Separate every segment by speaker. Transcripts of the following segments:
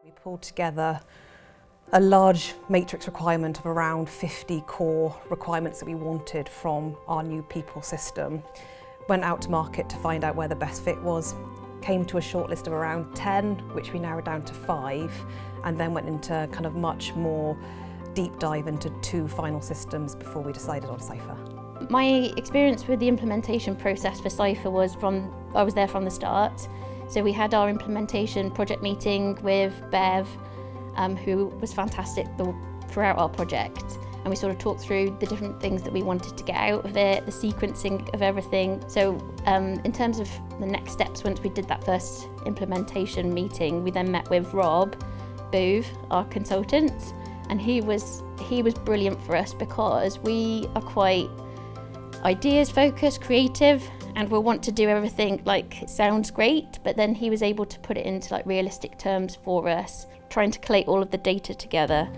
Speaker 1: We pulled together a large matrix requirement of around 50 core requirements that we wanted from our new people system. Went out to market to find out where the best fit was, came to a shortlist of around 10, which we narrowed down to 5, and then went into kind of much more deep dive into 2 final systems before we decided on Ciphr.
Speaker 2: My experience with the implementation process for Ciphr was I was there from the start. So we had our implementation project meeting with Bev, who was fantastic throughout our project. And we sort of talked through the different things that we wanted to get out of it, the sequencing of everything. So in terms of the next steps, once we did that first implementation meeting, we then met with Rob Booth, our consultant, and he was brilliant for us because we are quite ideas focused, creative, and we'll want to do everything like it sounds great, but then he was able to put it into like realistic terms for us, trying to collate all of the data together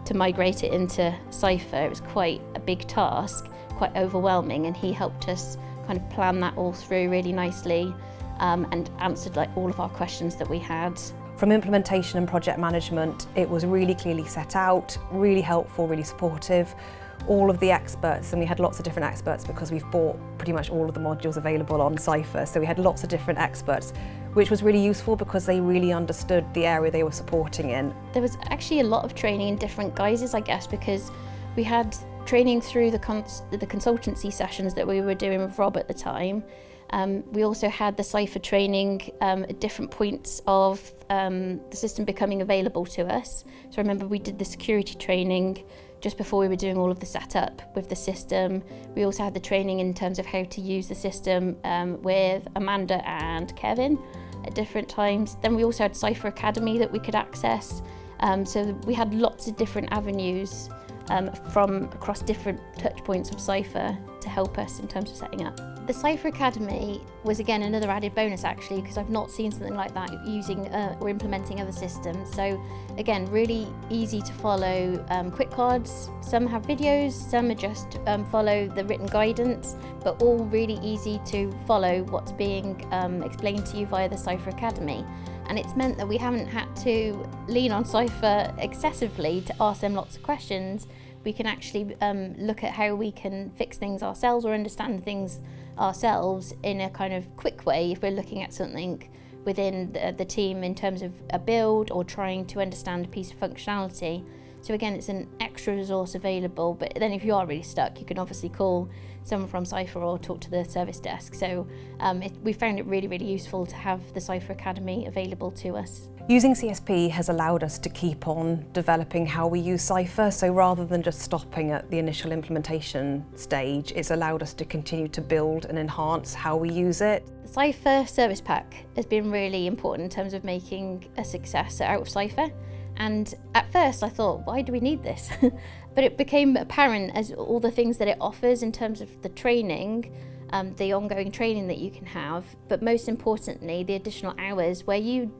Speaker 2: to migrate it into Ciphr. It was quite a big task, quite overwhelming, and he helped us kind of plan that all through really nicely and answered like all of our questions that we had.
Speaker 1: From implementation and project management, it was really clearly set out, really helpful, really supportive. All of the experts, and we had lots of different experts because we've bought pretty much all of the modules available on Ciphr, so we had lots of different experts, which was really useful because they really understood the area they were supporting in.
Speaker 2: There was actually a lot of training in different guises, I guess, because we had training through the consultancy sessions that we were doing with Rob at the time. We also had the Ciphr training at different points of the system becoming available to us. So I remember we did the security training just before we were doing all of the setup with the system. We also had the training in terms of how to use the system with Amanda and Kevin at different times. Then we also had Ciphr Academy that we could access. So we had lots of different avenues from across different touch points of Ciphr to help us in terms of setting up. The Ciphr Academy was again another added bonus actually, because I've not seen something like that using or implementing other systems. So again, really easy to follow quick cards. Some have videos, some are just follow the written guidance, but all really easy to follow what's being explained to you via the Ciphr Academy. And it's meant that we haven't had to lean on Ciphr excessively to ask them lots of questions. We can actually look at how we can fix things ourselves or understand things ourselves in a kind of quick way if we're looking at something within the team in terms of a build or trying to understand a piece of functionality. So again, it's an extra resource available, but then if you are really stuck, you can obviously call someone from Ciphr or talk to the service desk. So we found it really, really useful to have the Ciphr Academy available to us.
Speaker 1: Using CSP has allowed us to keep on developing how we use Ciphr, so rather than just stopping at the initial implementation stage, it's allowed us to continue to build and enhance how we use it.
Speaker 2: The Ciphr service pack has been really important in terms of making a success out of Ciphr. And at first I thought, why do we need this? But it became apparent as all the things that it offers in terms of the training, the ongoing training that you can have, but most importantly, the additional hours where you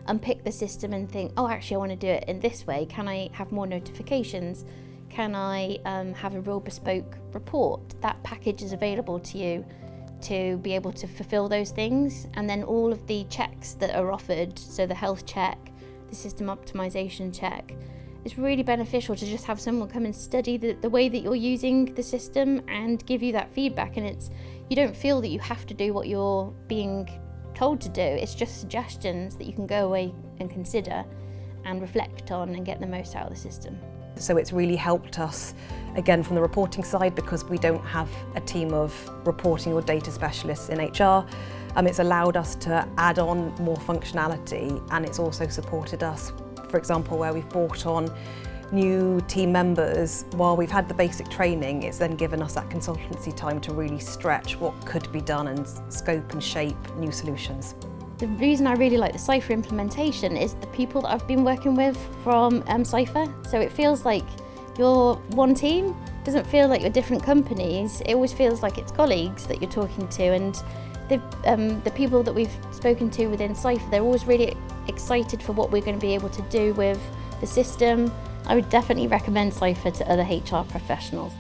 Speaker 2: unpick the system and think, oh, actually I want to do it in this way. Can I have more notifications? Can I have a real bespoke report? That package is available to you to be able to fulfill those things. And then all of the checks that are offered, so the health check, the system optimization check, it's really beneficial to just have someone come and study the way that you're using the system and give you that feedback. And you don't feel that you have to do what you're being told to do. It's just suggestions that you can go away and consider and reflect on and get the most out of the system.
Speaker 1: So it's really helped us, again, from the reporting side, because we don't have a team of reporting or data specialists in HR. It's allowed us to add on more functionality, and it's also supported us, for example, where we've brought on new team members. While we've had the basic training, it's then given us that consultancy time to really stretch what could be done and scope and shape new solutions.
Speaker 2: The reason I really like the Ciphr implementation is the people that I've been working with from Ciphr. So it feels like you're one team. It doesn't feel like you're different companies. It always feels like it's colleagues that you're talking to, and the people that we've spoken to within Ciphr, they're always really excited for what we're going to be able to do with the system. I would definitely recommend Ciphr to other HR professionals.